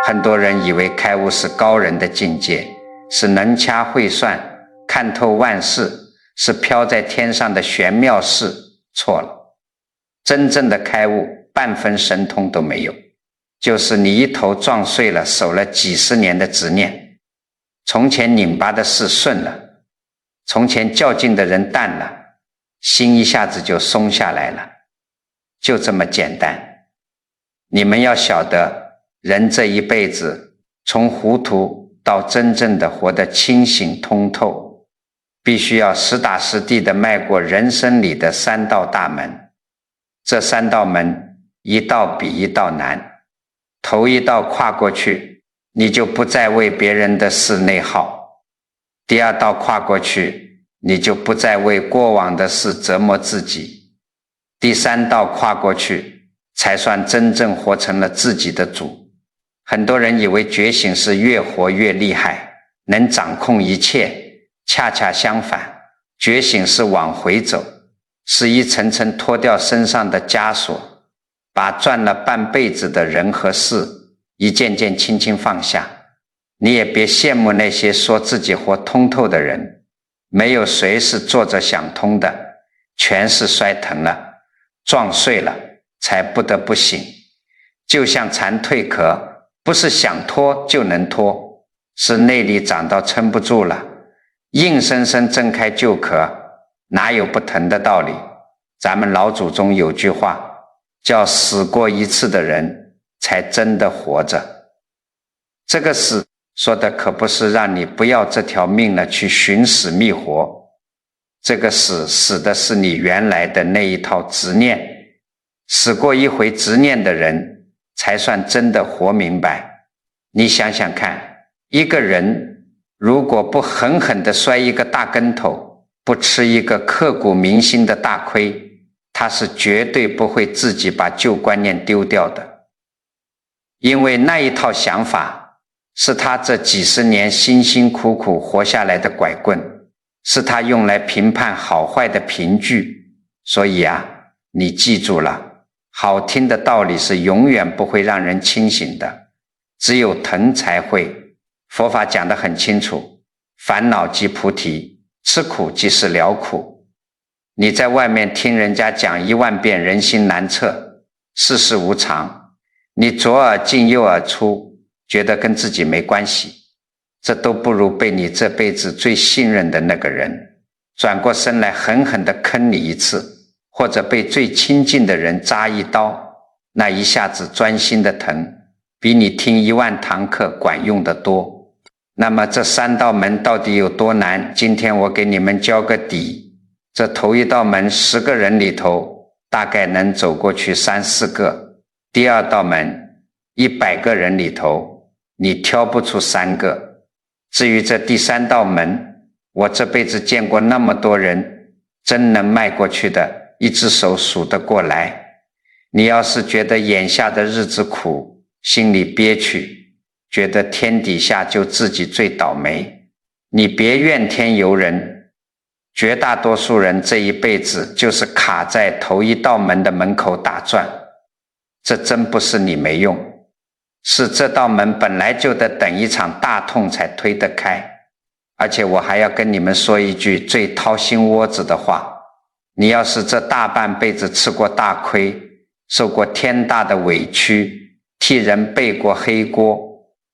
很多人以为开悟是高人的境界，是能掐会算，看透万事，是飘在天上的玄妙事，错了。真正的开悟半分神通都没有，就是你一头撞碎了守了几十年的执念，从前拧巴的事顺了，从前较劲的人淡了，心一下子就松下来了，就这么简单。你们要晓得，人这一辈子从糊涂到真正的活得清醒通透，必须要实打实地的迈过人生里的3道大门。这3道门一道比一道难，头一道跨过去，你就不再为别人的事内耗；第2道跨过去，你就不再为过往的事折磨自己；第3道跨过去，才算真正活成了自己的主。很多人以为觉醒是越活越厉害，能掌控一切，恰恰相反，觉醒是往回走，是一层层脱掉身上的枷锁，把赚了半辈子的人和事一件件轻轻放下。你也别羡慕那些说自己活通透的人，没有谁是坐着想通的，全是摔疼了，撞碎了，才不得不醒。就像蝉蜕壳，不是想脱就能脱，是内力长到撑不住了，硬生生挣开旧壳，哪有不疼的道理？咱们老祖宗有句话叫死过一次的人才真的活着。这个死说的可不是让你不要这条命了去寻死觅活，这个死的是你原来的那一套执念，死过一回执念的人才算真的活明白。你想想看，一个人如果不狠狠地摔一个大跟头，不吃一个刻骨铭心的大亏，他是绝对不会自己把旧观念丢掉的。因为那一套想法是他这几十年辛辛苦苦活下来的拐棍，是他用来评判好坏的凭据。所以啊，你记住了，好听的道理是永远不会让人清醒的，只有疼才会。佛法讲得很清楚，烦恼即菩提，吃苦即是了苦。你在外面听人家讲10000遍人心难测，世事无常，你左耳进右耳出，觉得跟自己没关系，这都不如被你这辈子最信任的那个人转过身来狠狠地坑你一次，或者被最亲近的人扎一刀，那一下子钻心的疼，比你听10000堂课管用得多。那么这3道门到底有多难？今天我给你们教个底。这头一道门10个人里头大概能走过去3、4个，第2道门100个人里头你挑不出3个。至于这第3道门，我这辈子见过那么多人，真能迈过去的，一只手数得过来。你要是觉得眼下的日子苦，心里憋屈，觉得天底下就自己最倒霉，你别怨天尤人。绝大多数人这一辈子就是卡在头一道门的门口打转，这真不是你没用，是这道门本来就得等一场大痛才推得开。而且我还要跟你们说一句最掏心窝子的话，你要是这大半辈子吃过大亏，受过天大的委屈，替人背过黑锅，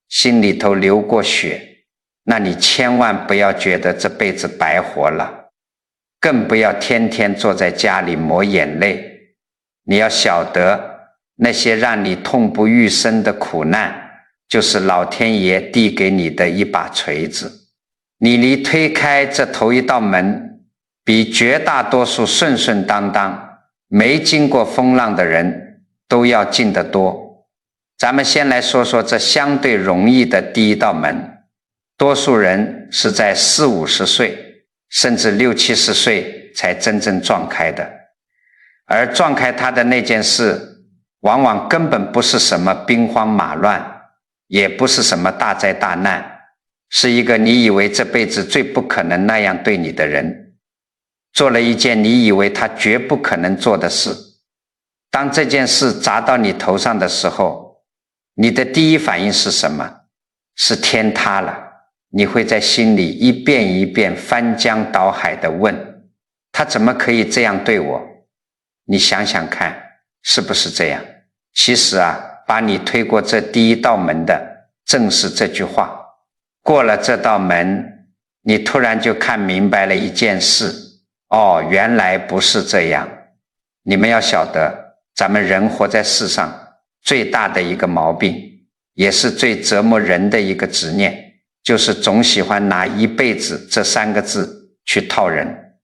心里头流过血，那你千万不要觉得这辈子白活了，更不要天天坐在家里抹眼泪。你要晓得，那些让你痛不欲生的苦难，就是老天爷递给你的一把锤子。你离推开这头一道门，比绝大多数顺顺当当没经过风浪的人都要近得多。咱们先来说说这相对容易的第一道门，多数人是在40、50岁甚至60、70岁才真正撞开的，而撞开他的那件事往往根本不是什么兵荒马乱，也不是什么大灾大难，是一个你以为这辈子最不可能那样对你的人，做了一件你以为他绝不可能做的事。当这件事砸到你头上的时候，你的第一反应是什么？是天塌了，你会在心里一遍一遍翻江倒海地问，他怎么可以这样对我？你想想看，是不是这样？其实把你推过这第一道门的正是这句话。过了这道门，你突然就看明白了一件事，原来不是这样。你们要晓得，咱们人活在世上最大的一个毛病，也是最折磨人的一个执念，就是总喜欢拿一辈子这3个字去套人。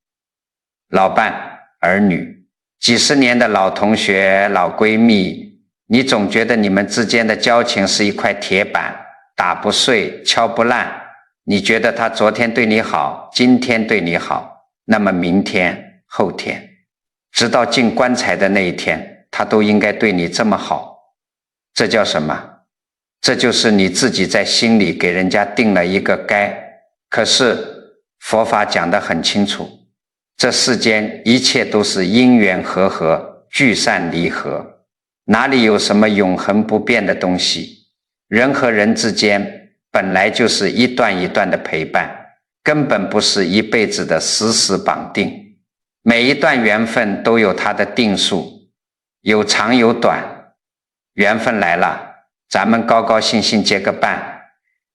老伴、儿女，几十年的老同学、老闺蜜，你总觉得你们之间的交情是一块铁板，打不碎，敲不烂。你觉得他昨天对你好，今天对你好，那么明天、后天，直到进棺材的那一天，他都应该对你这么好。这叫什么？这就是你自己在心里给人家定了一个该。可是佛法讲得很清楚，这世间一切都是因缘和合，聚散离合，哪里有什么永恒不变的东西？人和人之间本来就是一段一段的陪伴，根本不是一辈子的死死绑定。每一段缘分都有它的定数，有长有短。缘分来了，咱们高高兴兴结个伴；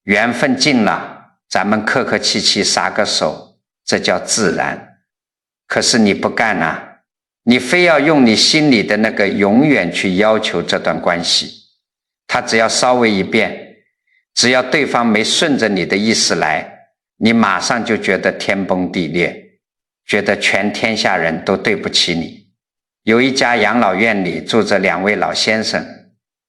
缘分尽了，咱们客客气气撒个手，这叫自然。可是你不干你非要用你心里的那个永远去要求这段关系。他只要稍微一变，只要对方没顺着你的意思来，你马上就觉得天崩地裂，觉得全天下人都对不起你。有一家养老院里住着2位老先生，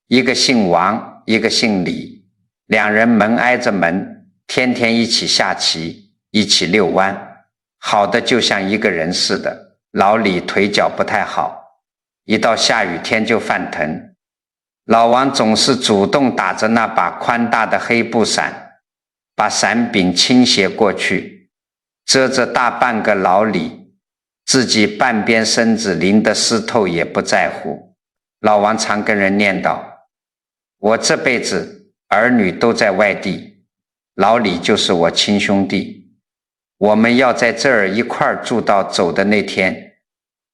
一个姓王，一个姓李，2人门挨着门，天天一起下棋，一起遛弯，好的就像一个人似的。老李腿脚不太好，一到下雨天就犯疼。老王总是主动打着那把宽大的黑布伞，把伞柄倾斜过去，遮着大半个老李，自己半边身子淋得湿透也不在乎。老王常跟人念叨，我这辈子儿女都在外地，老李就是我亲兄弟，我们要在这儿一块儿住到走的那天。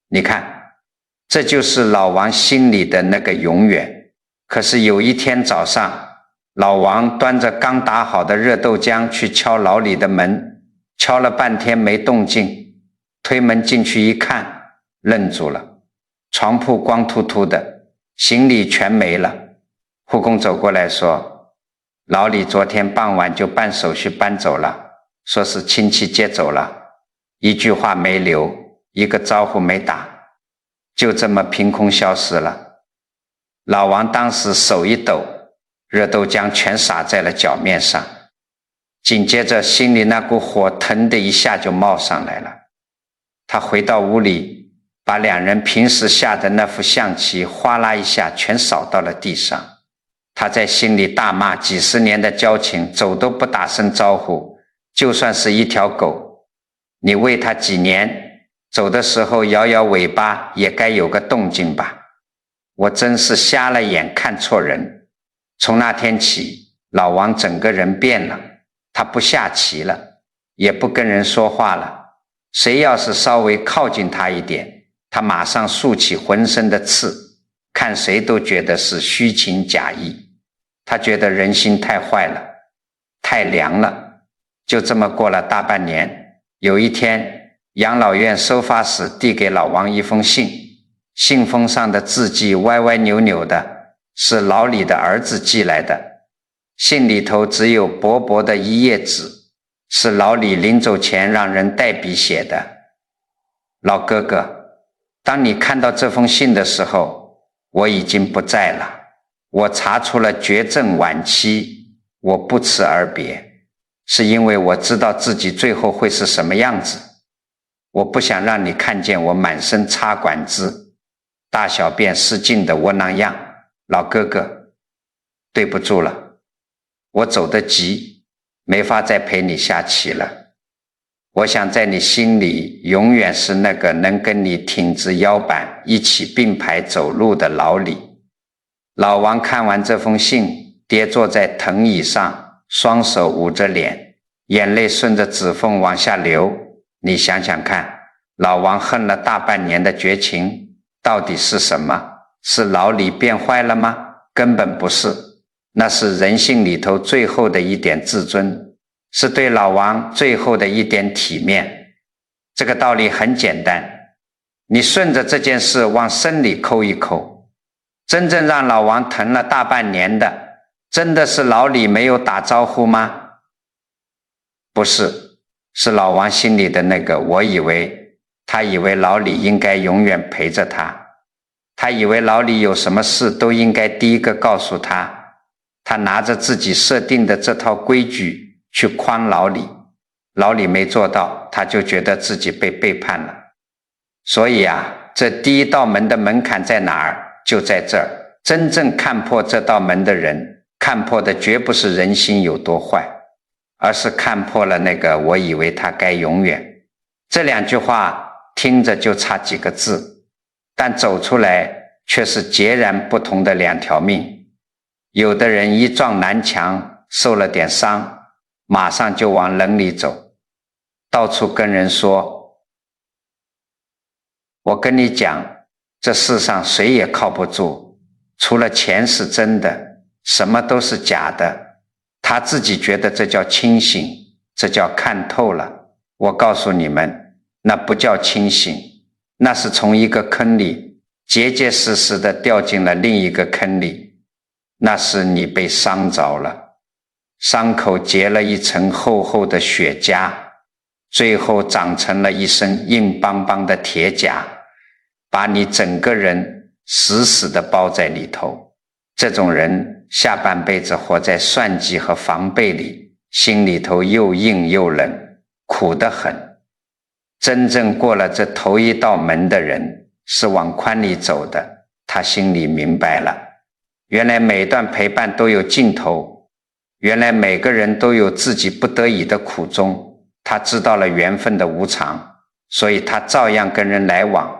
你看，这就是老王心里的那个永远。可是有一天早上，老王端着刚打好的热豆浆去敲老李的门，敲了半天没动静，推门进去一看，愣住了。床铺光秃秃的，行李全没了。护工走过来说，老李昨天傍晚就办手续搬走了，说是亲戚接走了，一句话没留，一个招呼没打，就这么凭空消失了。老王当时手一抖，热豆浆全洒在了脚面上，紧接着心里那股火腾的一下就冒上来了。他回到屋里，把2人平时下的那副象棋哗啦一下全扫到了地上。他在心里大骂，几十年的交情，走都不打声招呼，就算是一条狗，你喂它几年，走的时候摇摇尾巴也该有个动静吧。我真是瞎了眼，看错人。从那天起，老王整个人变了，他不下棋了，也不跟人说话了。谁要是稍微靠近他一点，他马上竖起浑身的刺，看谁都觉得是虚情假意。他觉得人心太坏了，太凉了。就这么过了大半年，有一天，养老院收发室递给老王一封信，信封上的字迹歪歪扭扭的，是老李的儿子寄来的。信里头只有薄薄的一页纸，是老李临走前让人代笔写的。老哥哥，当你看到这封信的时候，我已经不在了。我查出了绝症晚期，我不辞而别，是因为我知道自己最后会是什么样子。我不想让你看见我满身插管子，大小便失禁的窝囊样。老哥哥，对不住了，我走得急，没法再陪你下棋了。我想在你心里永远是那个能跟你挺直腰板一起并排走路的老李。老王看完这封信，跌坐在藤椅上，双手捂着脸，眼泪顺着指缝往下流。你想想看，老王恨了大半年的绝情到底是什么？是老李变坏了吗？根本不是，那是人性里头最后的一点自尊，是对老王最后的一点体面。这个道理很简单，你顺着这件事往深里抠一抠，真正让老王疼了大半年的，真的是老李没有打招呼吗？不是，是老王心里的那个我以为，他以为老李应该永远陪着他，他以为老李有什么事都应该第一个告诉他，他拿着自己设定的这套规矩去诓老李，老李没做到，他就觉得自己被背叛了。所以这第一道门的门槛在哪儿？就在这儿。真正看破这道门的人，看破的绝不是人心有多坏，而是看破了那个我以为他该永远。这两句话听着就差几个字，但走出来却是截然不同的两条命。有的人一撞南墙，受了点伤，马上就往冷里走，到处跟人说，我跟你讲，这世上谁也靠不住，除了钱是真的，什么都是假的。他自己觉得这叫清醒，这叫看透了。我告诉你们，那不叫清醒，那是从一个坑里结结实实的掉进了另一个坑里，那是你被伤着了，伤口结了一层厚厚的血痂，最后长成了一身硬邦邦的铁甲，把你整个人死死地包在里头。这种人下半辈子活在算计和防备里，心里头又硬又冷，苦得很。真正过了这头一道门的人，是往宽里走的，他心里明白了，原来每段陪伴都有尽头，原来每个人都有自己不得已的苦衷，他知道了缘分的无常，所以他照样跟人来往，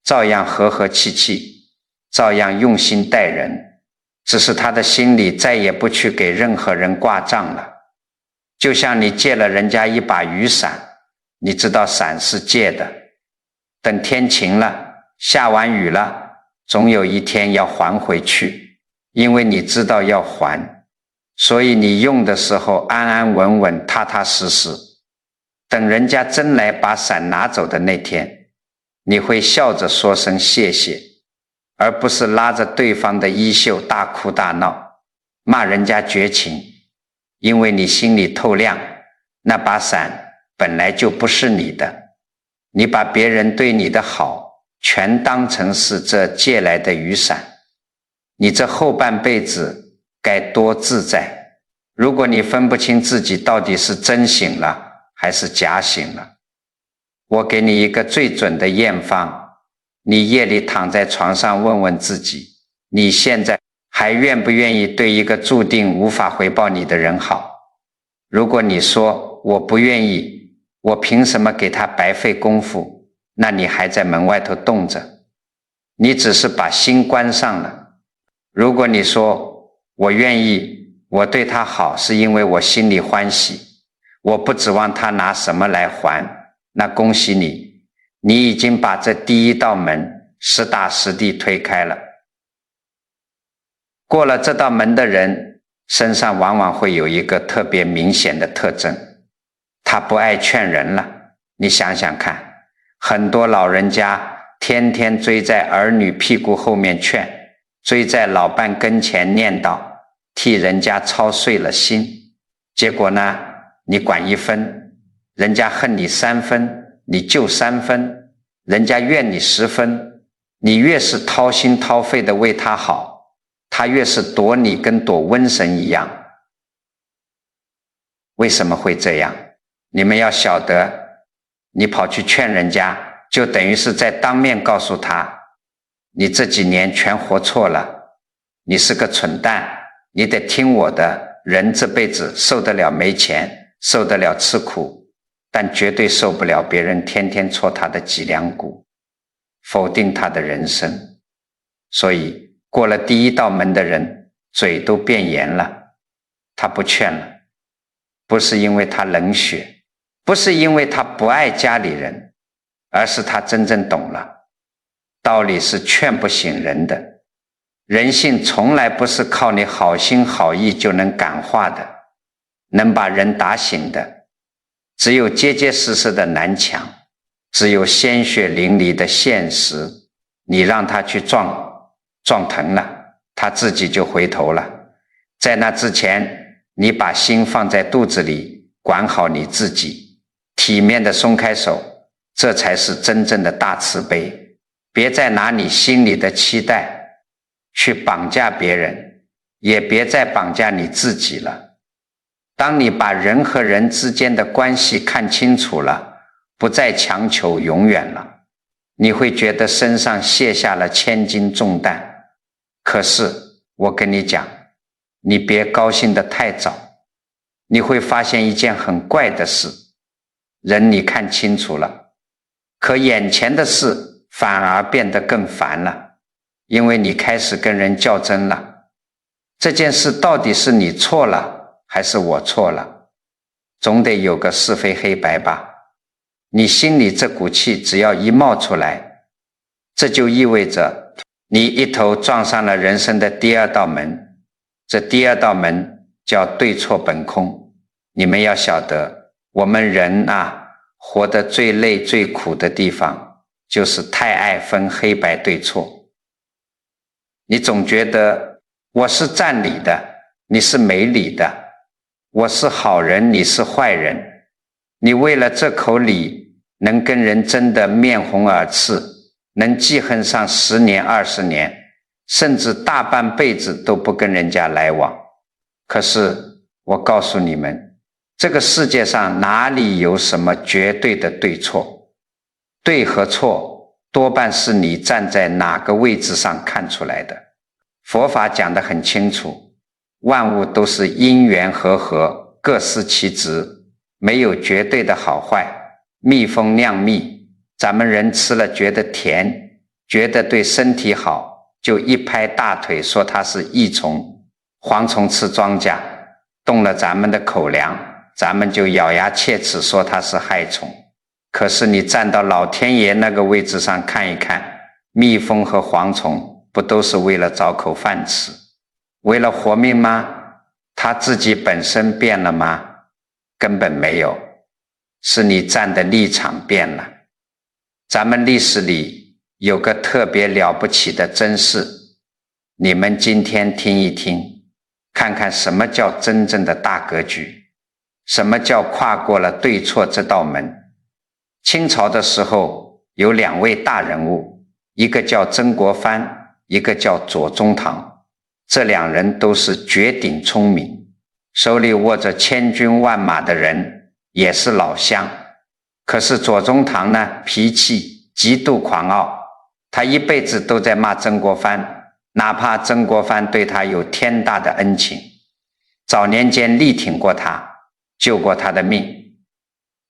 照样和和气气，照样用心待人，只是他的心里再也不去给任何人挂账了。就像你借了人家一把雨伞，你知道伞是借的，等天晴了，下完雨了，总有一天要还回去，因为你知道要还，所以你用的时候安安稳稳踏踏实实，等人家真来把伞拿走的那天，你会笑着说声谢谢，而不是拉着对方的衣袖大哭大闹，骂人家绝情。因为你心里透亮，那把伞本来就不是你的，你把别人对你的好全当成是这借来的雨伞，你这后半辈子该多自在。如果你分不清自己到底是真醒了还是假醒了，我给你一个最准的验方，你夜里躺在床上问问自己，你现在还愿不愿意对一个注定无法回报你的人好？如果你说我不愿意，我凭什么给他白费功夫？那你还在门外头冻着，你只是把心关上了。如果你说我愿意，我对他好是因为我心里欢喜，我不指望他拿什么来还，那恭喜你，你已经把这第一道门实打实地推开了。过了这道门的人身上往往会有一个特别明显的特征，他不爱劝人了。你想想看，很多老人家天天追在儿女屁股后面劝，追在老伴跟前念叨，替人家操碎了心，结果呢，你管1分，人家恨你3分，你就3分，人家怨你10分，你越是掏心掏肺的为他好，他越是躲你跟躲瘟神一样。为什么会这样？你们要晓得，你跑去劝人家，就等于是在当面告诉他，你这几年全活错了，你是个蠢蛋，你得听我的。人这辈子受得了没钱，受得了吃苦，但绝对受不了别人天天戳他的脊梁骨，否定他的人生。所以过了第一道门的人嘴都变严了，他不劝了，不是因为他冷血，不是因为他不爱家里人，而是他真正懂了，道理是劝不醒人的，人性从来不是靠你好心好意就能感化的，能把人打醒的只有结结实实的南墙，只有鲜血淋漓的现实。你让他去撞疼了，他自己就回头了。在那之前，你把心放在肚子里，管好你自己，体面的松开手，这才是真正的大慈悲。别再拿你心里的期待去绑架别人，也别再绑架你自己了。当你把人和人之间的关系看清楚了，不再强求永远了，你会觉得身上卸下了千斤重担。可是我跟你讲，你别高兴得太早，你会发现一件很怪的事，人你看清楚了，可眼前的事反而变得更烦了，因为你开始跟人较真了。这件事到底是你错了还是我错了？总得有个是非黑白吧。你心里这股气只要一冒出来，这就意味着你一头撞上了人生的第二道门。这第二道门叫对错本空。你们要晓得，我们人啊，活得最累最苦的地方就是太爱分黑白对错。你总觉得我是占理的，你是没理的，我是好人，你是坏人。你为了这口理能跟人争得面红耳赤，能记恨上10年20年，甚至大半辈子都不跟人家来往。可是我告诉你们，这个世界上哪里有什么绝对的对错？对和错多半是你站在哪个位置上看出来的。佛法讲得很清楚，万物都是因缘和合，各司其职，没有绝对的好坏。蜜蜂酿蜜，咱们人吃了觉得甜，觉得对身体好，就一拍大腿说它是益虫。蝗虫吃庄稼，动了咱们的口粮，咱们就咬牙切齿说它是害虫。可是你站到老天爷那个位置上看一看，蜜蜂和蝗虫不都是为了找口饭吃，为了活命吗？他自己本身变了吗？根本没有，是你站的立场变了。咱们历史里有个特别了不起的真事，你们今天听一听，看看什么叫真正的大格局，什么叫跨过了对错这道门。清朝的时候有2位大人物，一个叫曾国藩，一个叫左宗棠。这2人都是绝顶聪明，手里握着千军万马的人，也是老乡。可是左宗棠呢，脾气极度狂傲，他一辈子都在骂曾国藩，哪怕曾国藩对他有天大的恩情，早年间力挺过他，救过他的命。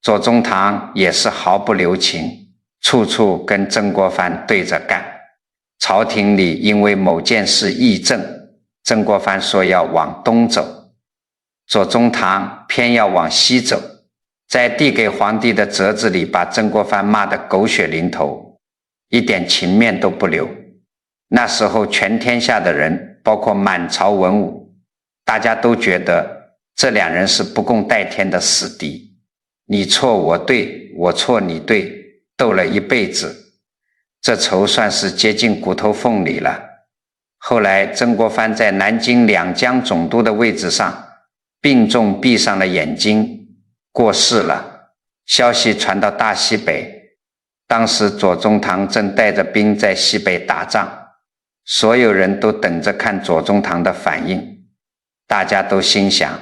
左宗棠也是毫不留情，处处跟曾国藩对着干。朝廷里因为某件事议政，曾国藩说要往东走，左宗棠偏要往西走，在递给皇帝的折子里把曾国藩骂得狗血淋头，一点情面都不留。那时候全天下的人，包括满朝文武，大家都觉得这2人是不共戴天的死敌，你错我对，我错你对，斗了一辈子，这仇算是接近骨头缝里了。后来曾国藩在南京两江总督的位置上病重，闭上了眼睛，过世了。消息传到大西北，当时左宗棠正带着兵在西北打仗，所有人都等着看左宗棠的反应。大家都心想，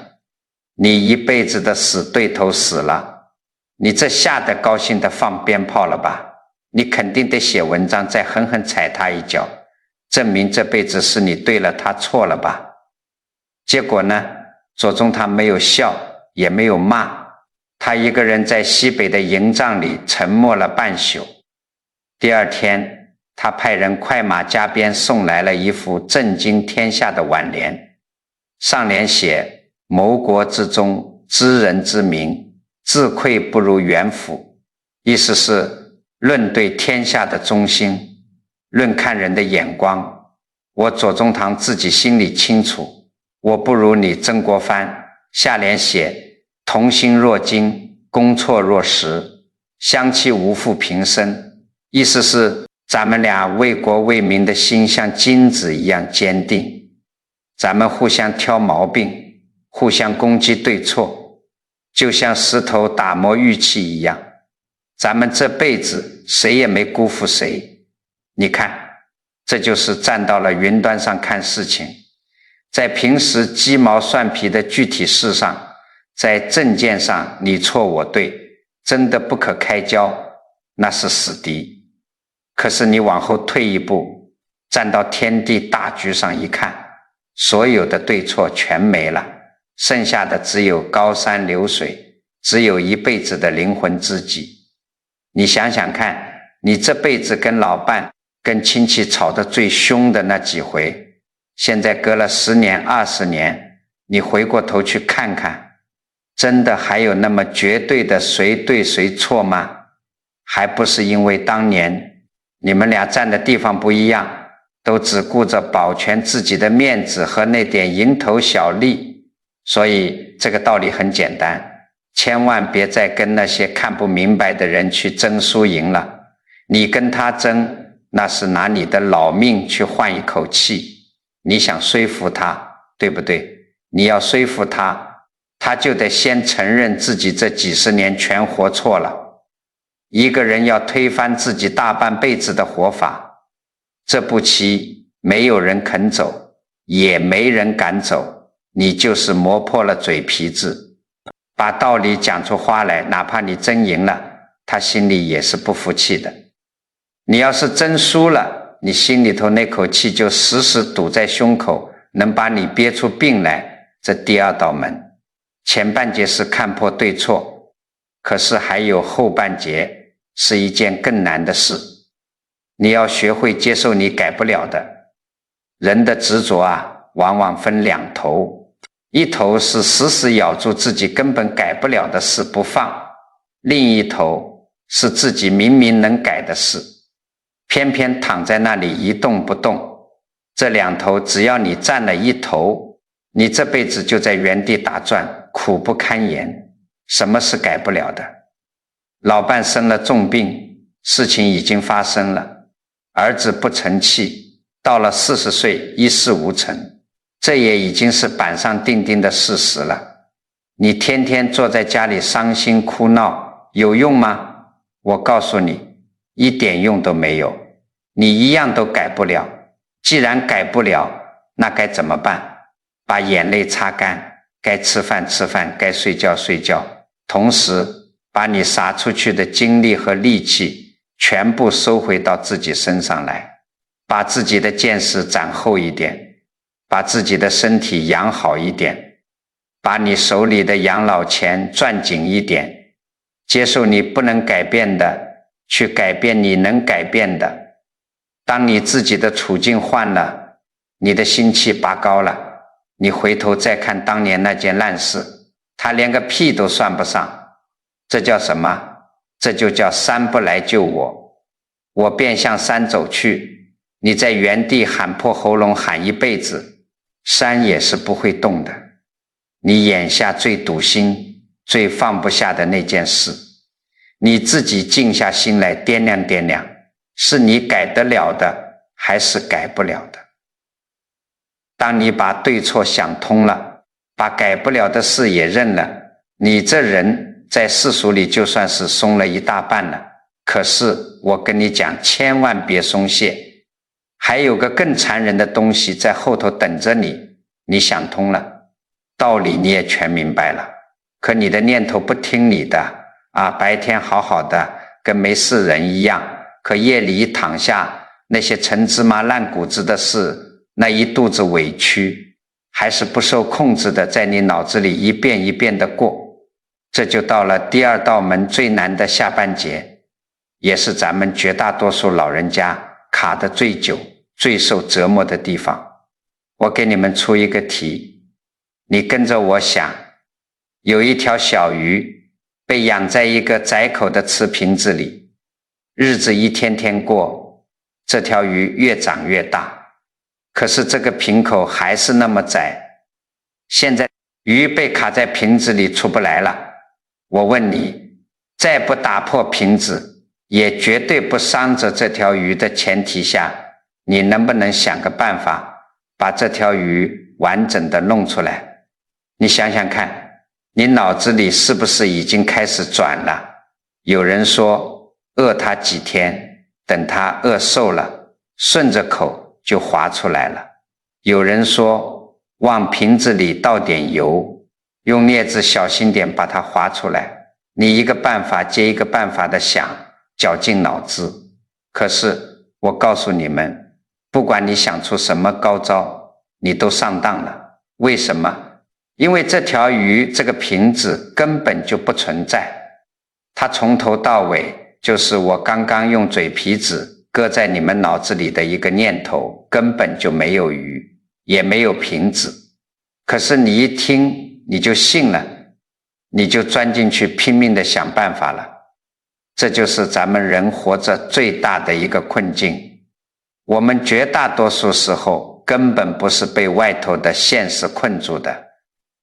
你一辈子的死对头死了，你这下得高兴的放鞭炮了吧？你肯定得写文章再狠狠踩他一脚，证明这辈子是你对了他错了吧？结果呢，左宗棠没有笑也没有骂，他一个人在西北的营帐里沉默了半宿。第2天他派人快马加鞭送来了一副震惊天下的挽联，上联写谋国之忠，知人之明，自愧不如元辅，意思是论对天下的忠心，论看人的眼光，我左宗棠自己心里清楚，我不如你曾国藩。下联写同心若金，攻错若石，相期无负平生，意思是咱们俩为国为民的心像金子一样坚定，咱们互相挑毛病，互相攻击对错，就像石头打磨玉器一样，咱们这辈子谁也没辜负谁。你看，这就是站到了云端上看事情，在平时鸡毛蒜皮的具体事上，在政见上你错我对，真的不可开交，那是死敌。可是你往后退一步，站到天地大局上一看，所有的对错全没了，剩下的只有高山流水，只有一辈子的灵魂知己。你想想看，你这辈子跟老伴跟亲戚吵得最凶的那几回，现在隔了10年20年，你回过头去看看，真的还有那么绝对的谁对谁错吗？还不是因为当年你们俩站的地方不一样，都只顾着保全自己的面子和那点蝇头小利。所以这个道理很简单，千万别再跟那些看不明白的人去争输赢了。你跟他争，那是拿你的老命去换一口气。你想说服他，对不对？你要说服他，他就得先承认自己这几十年全活错了。一个人要推翻自己大半辈子的活法，这步棋没有人肯走，也没人敢走，你就是磨破了嘴皮子，把道理讲出花来，哪怕你真赢了，他心里也是不服气的。你要是真输了，你心里头那口气就死死堵在胸口，能把你憋出病来。这第二道门，前半截是看破对错，可是还有后半截，是一件更难的事。你要学会接受你改不了的。人的执着啊，往往分两头，一头是死死咬住自己根本改不了的事不放，另一头是自己明明能改的事，偏偏躺在那里一动不动。这两头只要你占了一头，你这辈子就在原地打转，苦不堪言。什么是改不了的？老伴生了重病，事情已经发生了，儿子不成器，到了40岁一事无成，这也已经是板上钉钉的事实了。你天天坐在家里伤心哭闹，有用吗？我告诉你，一点用都没有，你一样都改不了。既然改不了，那该怎么办？把眼泪擦干，该吃饭吃饭，该睡觉睡觉，同时把你撒出去的精力和力气全部收回到自己身上来，把自己的见识长厚一点，把自己的身体养好一点，把你手里的养老钱攥紧一点，接受你不能改变的，去改变你能改变的。当你自己的处境换了，你的心气拔高了，你回头再看当年那件烂事，他连个屁都算不上。这叫什么？这就叫山不来救我，我便向山走去。你在原地喊破喉咙喊一辈子，山也是不会动的。你眼下最堵心最放不下的那件事，你自己静下心来掂量掂量，是你改得了的还是改不了的。当你把对错想通了，把改不了的事也认了，你这人在世俗里就算是松了一大半了。可是我跟你讲，千万别松懈，还有个更残忍的东西在后头等着你。你想通了，道理你也全明白了，可你的念头不听你的啊，白天好好的跟没事人一样，可夜里一躺下，那些陈芝麻烂谷子的事，那一肚子委屈还是不受控制的在你脑子里一遍一遍的过。这就到了第二道门最难的下半节，也是咱们绝大多数老人家卡得最久、最受折磨的地方。我给你们出一个题，你跟着我想，有一条小鱼被养在一个窄口的瓷瓶子里，日子一天天过，这条鱼越长越大，可是这个瓶口还是那么窄。现在鱼被卡在瓶子里出不来了，我问你，在不打破瓶子，也绝对不伤着这条鱼的前提下，你能不能想个办法把这条鱼完整的弄出来？你想想看，你脑子里是不是已经开始转了？有人说饿它几天，等它饿瘦了，顺着口就滑出来了。有人说往瓶子里倒点油，用镊子小心点把它划出来。你一个办法接一个办法的想，绞尽脑汁。可是我告诉你们，不管你想出什么高招，你都上当了。为什么？因为这条鱼这个瓶子根本就不存在，它从头到尾就是我刚刚用嘴皮子搁在你们脑子里的一个念头，根本就没有鱼，也没有瓶子。可是你一听你就信了，你就钻进去拼命的想办法了。这就是咱们人活着最大的一个困境。我们绝大多数时候根本不是被外头的现实困住的，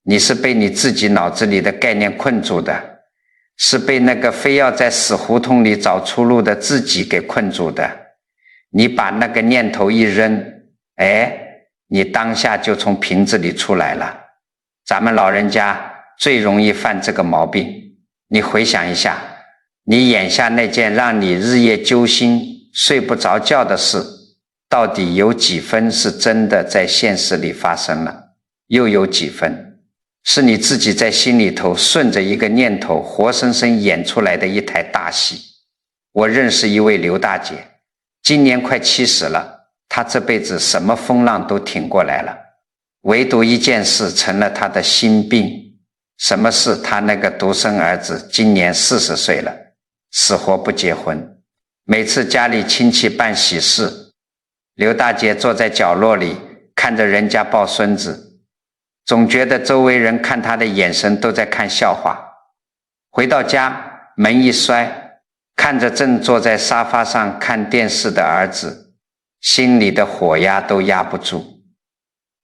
你是被你自己脑子里的概念困住的，是被那个非要在死胡同里找出路的自己给困住的。你把那个念头一扔，你当下就从瓶子里出来了。咱们老人家最容易犯这个毛病。你回想一下，你眼下那件让你日夜揪心睡不着觉的事，到底有几分是真的在现实里发生了，又有几分是你自己在心里头顺着一个念头活生生演出来的一台大戏。我认识一位刘大姐，今年快70了，她这辈子什么风浪都挺过来了，唯独一件事成了她的心病。什么事？她那个独生儿子今年40岁了，死活不结婚。每次家里亲戚办喜事，刘大姐坐在角落里看着人家抱孙子，总觉得周围人看她的眼神都在看笑话。回到家，门一摔，看着正坐在沙发上看电视的儿子，心里的火压都压不住。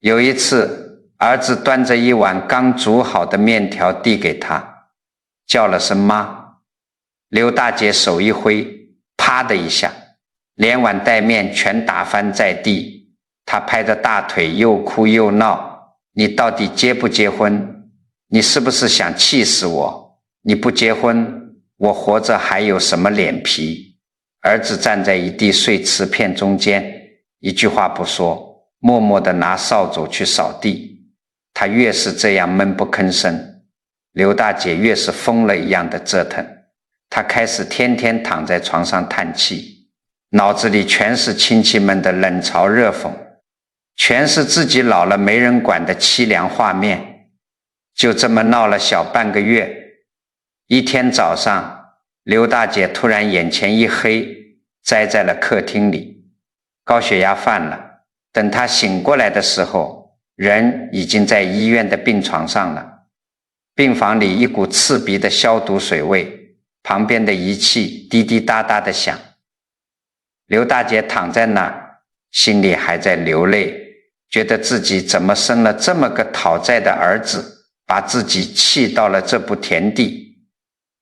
有一次，儿子端着一碗刚煮好的面条递给他，叫了声妈。刘大姐手一挥，啪的一下，连碗带面全打翻在地。她拍着大腿又哭又闹，你到底结不结婚？你是不是想气死我？你不结婚，我活着还有什么脸皮？儿子站在一地碎瓷片中间，一句话不说，默默地拿扫帚去扫地。他越是这样闷不吭声，刘大姐越是疯了一样的折腾。她开始天天躺在床上叹气，脑子里全是亲戚们的冷嘲热讽，全是自己老了没人管的凄凉画面。就这么闹了小半个月，一天早上，刘大姐突然眼前一黑，栽在了客厅里，高血压犯了。等她醒过来的时候，人已经在医院的病床上了。病房里一股刺鼻的消毒水味，旁边的仪器滴滴答答的响。刘大姐躺在那儿，心里还在流泪，觉得自己怎么生了这么个讨债的儿子，把自己气到了这步田地。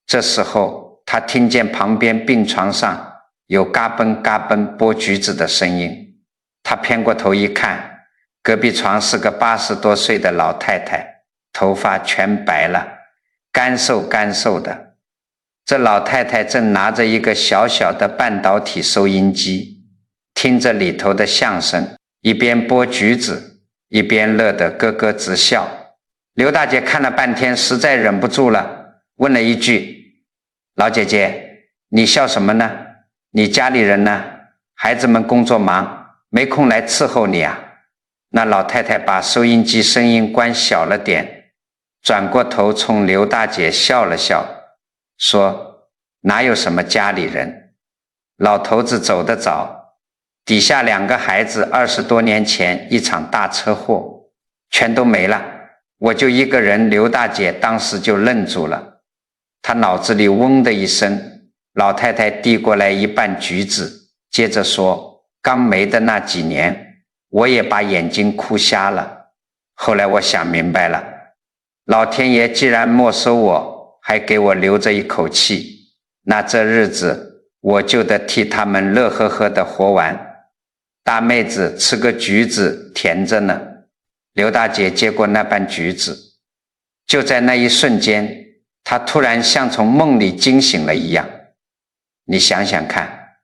这时候她听见旁边病床上有嘎嘣嘎嘣剥橘子的声音，她偏过头一看，隔壁床是个80多岁的老太太，头发全白了，干瘦干瘦的。这老太太正拿着一个小小的半导体收音机，听着里头的相声，一边剥橘子，一边乐得咯咯直笑。刘大姐看了半天，实在忍不住了，问了一句：老姐姐，你笑什么呢？你家里人呢？孩子们工作忙，没空来伺候你啊？那老太太把收音机声音关小了点，转过头冲刘大姐笑了笑，说：哪有什么家里人，老头子走得早，底下2个孩子20多年前一场大车祸，全都没了，我就一个人。刘大姐当时就愣住了，她脑子里嗡的一声，老太太递过来一瓣橘子，接着说，刚没的那几年，我也把眼睛哭瞎了。后来我想明白了，老天爷既然没收我，还给我留着一口气，那这日子我就得替他们乐呵呵的活完。大妹子吃个橘子甜着呢。刘大姐接过那瓣橘子，就在那一瞬间，她突然像从梦里惊醒了一样。你想想看，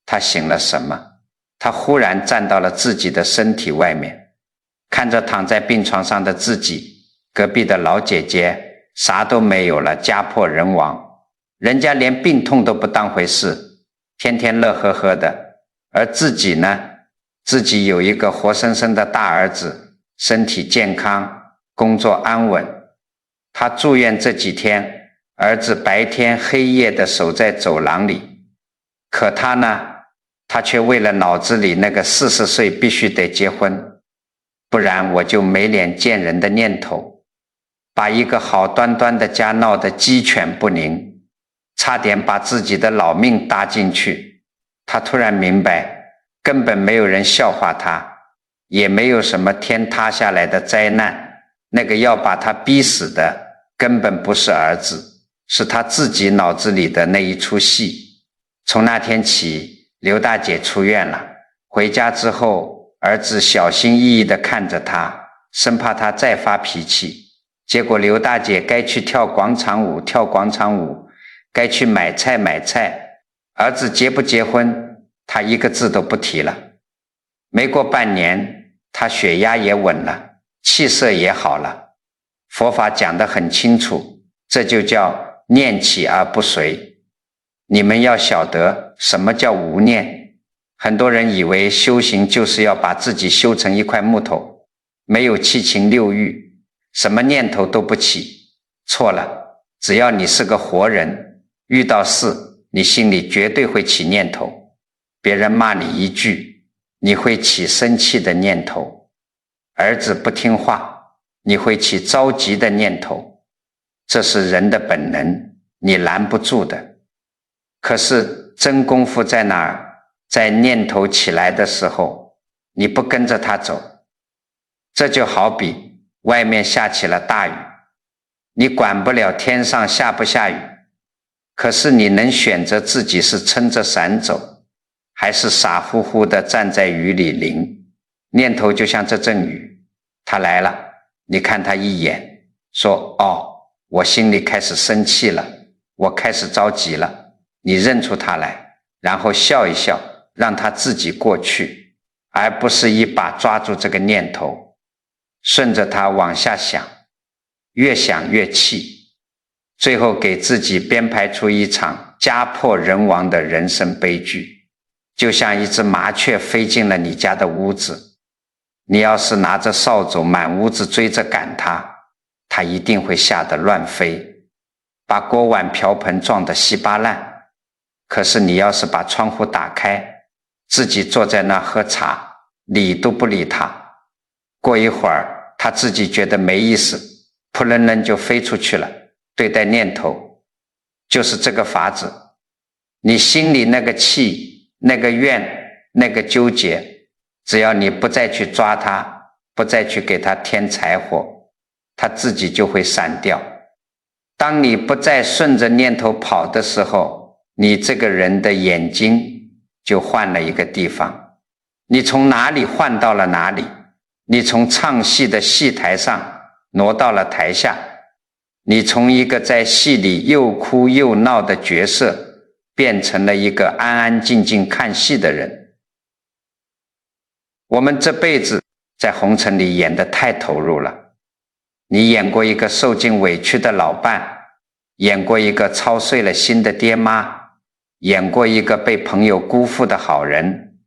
她醒了什么？她忽然站到了自己的身体外面，看着躺在病床上的自己，隔壁的老姐姐啥都没有了，家破人亡，人家连病痛都不当回事，天天乐呵呵的。而自己呢，自己有一个活生生的大儿子，身体健康，工作安稳。他住院这几天，儿子白天黑夜的守在走廊里，可他呢，他却为了脑子里那个40岁必须得结婚，不然我就没脸见人的念头，把一个好端端的家闹得鸡犬不宁，差点把自己的老命搭进去。他突然明白，根本没有人笑话他，也没有什么天塌下来的灾难，那个要把他逼死的根本不是儿子，是他自己脑子里的那一出戏。从那天起，刘大姐出院了，回家之后，儿子小心翼翼地看着他，生怕他再发脾气。结果刘大姐该去跳广场舞跳广场舞，该去买菜买菜，儿子结不结婚，他一个字都不提了。没过半年，他血压也稳了，气色也好了。佛法讲得很清楚，这就叫念起而不随。你们要晓得什么叫无念。很多人以为修行就是要把自己修成一块木头，没有七情六欲，什么念头都不起。错了，只要你是个活人，遇到事你心里绝对会起念头。别人骂你一句，你会起生气的念头；儿子不听话，你会起着急的念头。这是人的本能，你拦不住的。可是真功夫在哪儿？在念头起来的时候，你不跟着他走。这就好比外面下起了大雨，你管不了天上下不下雨，可是你能选择自己是撑着伞走，还是傻乎乎的站在雨里淋。念头就像这阵雨，它来了，你看它一眼，说哦，我心里开始生气了，我开始着急了，你认出它来，然后笑一笑，让它自己过去，而不是一把抓住这个念头，顺着它往下想，越想越气，最后给自己编排出一场家破人亡的人生悲剧。就像一只麻雀飞进了你家的屋子，你要是拿着扫帚满屋子追着赶它，它一定会吓得乱飞，把锅碗瓢盆撞得稀巴烂。可是你要是把窗户打开，自己坐在那喝茶，理都不理它，过一会儿它自己觉得没意思，扑棱棱就飞出去了。对待念头就是这个法子，你心里那个气，那个怨，那个纠结，只要你不再去抓它，不再去给它添柴火，它自己就会散掉。当你不再顺着念头跑的时候，你这个人的眼睛就换了一个地方，你从哪里换到了哪里，你从唱戏的戏台上挪到了台下，你从一个在戏里又哭又闹的角色变成了一个安安静静看戏的人。我们这辈子在红尘里演得太投入了，你演过一个受尽委屈的老伴，演过一个操碎了心的爹妈，演过一个被朋友辜负的好人。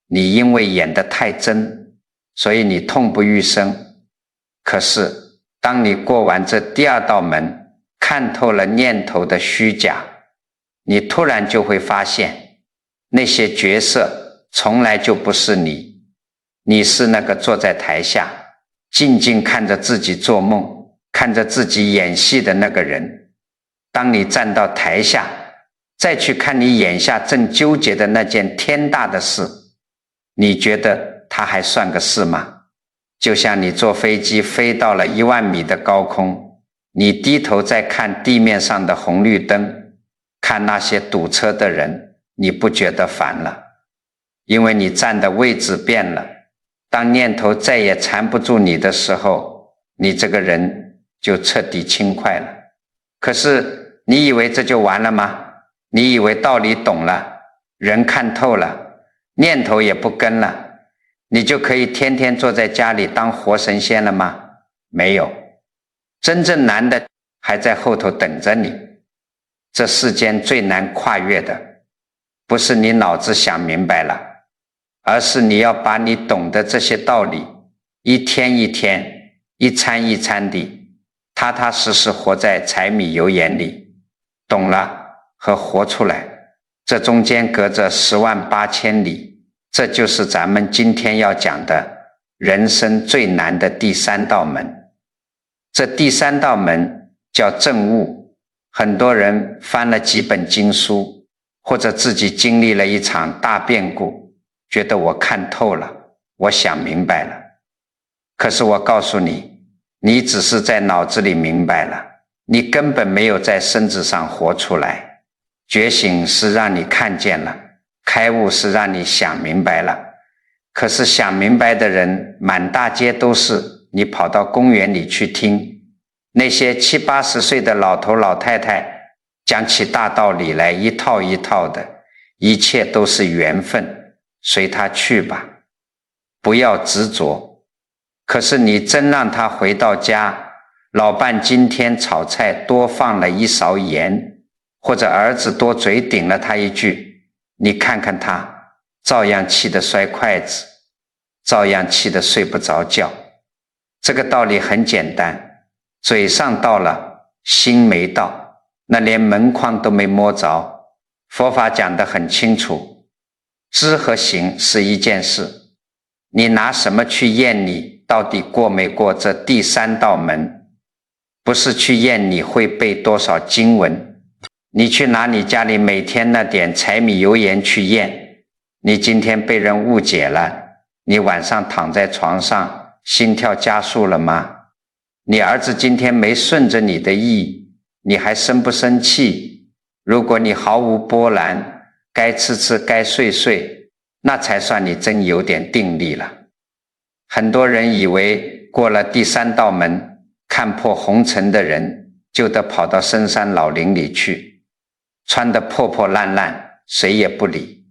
你因为演得太真，所以你痛不欲生。可是当你过完这第二道门，看透了念头的虚假，你突然就会发现，那些角色从来就不是你，你是那个坐在台下静静看着自己做梦，看着自己演戏的那个人。当你站到台下，再去看你眼下正纠结的那件天大的事，你觉得它还算个事吗？就像你坐飞机飞到了10000米的高空，你低头再看地面上的红绿灯，看那些堵车的人，你不觉得烦了？因为你站的位置变了，当念头再也缠不住你的时候，你这个人就彻底轻快了。可是你以为这就完了吗？你以为道理懂了，人看透了，念头也不跟了，你就可以天天坐在家里当活神仙了吗？没有，真正难的还在后头等着你。这世间最难跨越的，不是你脑子想明白了，而是你要把你懂的这些道理，一天一天，一餐一餐地，踏踏实实活在柴米油盐里。懂了和活出来，这中间隔着108000里，这就是咱们今天要讲的人生最难的第3道门。这第3道门叫证悟。很多人翻了几本经书，或者自己经历了一场大变故，觉得我看透了，我想明白了。可是我告诉你，你只是在脑子里明白了，你根本没有在身子上活出来。觉醒是让你看见了，开悟是让你想明白了。可是想明白的人满大街都是，你跑到公园里去听，那些70、80岁的老头老太太讲起大道理来，一套一套的，一切都是缘分，随他去吧，不要执着。可是你真让他回到家，老伴今天炒菜多放了1勺盐，或者儿子多嘴顶了他一句，你看看他照样气得摔筷子，照样气得睡不着觉。这个道理很简单，嘴上到了，心没到，那连门框都没摸着。佛法讲得很清楚，知和行是一件事，你拿什么去验你到底过没过这第3道门？不是去验你会背多少经文，你去拿你家里每天那点柴米油盐去验，你今天被人误解了，你晚上躺在床上心跳加速了吗？你儿子今天没顺着你的意，你还生不生气？如果你毫无波澜，该吃吃该睡睡，那才算你真有点定力了。很多人以为过了第3道门，看破红尘的人就得跑到深山老林里去，穿得破破烂烂，谁也不理，